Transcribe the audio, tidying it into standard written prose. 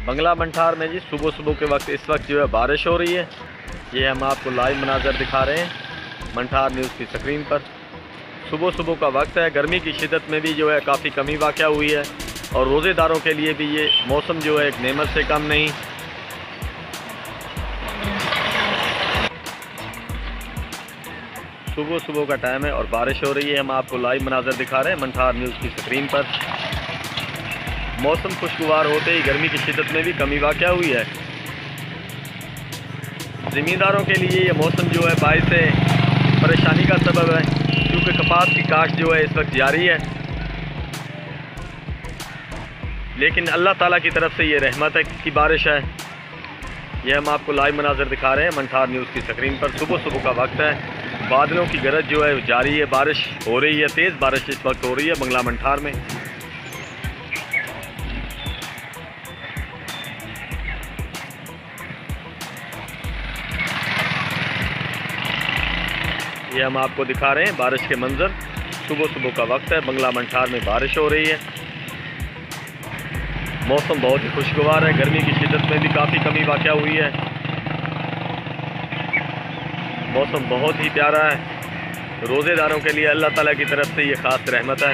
बंगला मंठार में जी सुबह सुबह के वक्त इस वक्त जो है बारिश हो रही है। ये हम आपको लाइव मनाज़र दिखा रहे हैं मंठार न्यूज़ की स्क्रीन पर। सुबह सुबह का वक्त है। गर्मी की शिद्दत में भी जो है काफ़ी कमी वाक़या हुई है और रोज़ेदारों के लिए भी ये मौसम जो है एक नेमत से कम नहीं। सुबह सुबह का टाइम है और बारिश हो रही है। हम आपको लाइव मनाज़र दिखा रहे हैं मंठार न्यूज़ की स्क्रीन पर। मौसम खुशगवार होते ही गर्मी की शिद्दत में भी कमी वाक़या हुई है। ज़मींदारों के लिए ये मौसम जो है बाइस परेशानी का सबब है, क्योंकि कपास की काश्त जो है इस वक्त जारी है। लेकिन अल्लाह ताला की तरफ से ये रहमत है की बारिश है। ये हम आपको लाइव मनाज़र दिखा रहे हैं मंठार न्यूज़ की स्क्रीन पर। सुबह सुबह का वक्त है, बादलों की गरज जो है जारी है, बारिश हो रही है, तेज़ बारिश इस वक्त हो रही है बंगला मंठार में। ये हम आपको दिखा रहे हैं बारिश के मंजर। सुबह सुबह का वक्त है, बंगला मंठार में बारिश हो रही है। मौसम बहुत ही खुशगवार है। गर्मी की शिद्दत में भी काफ़ी कमी वाक़या हुई है। मौसम बहुत ही प्यारा है। रोज़ेदारों के लिए अल्लाह ताला की तरफ से ये ख़ास रहमत है।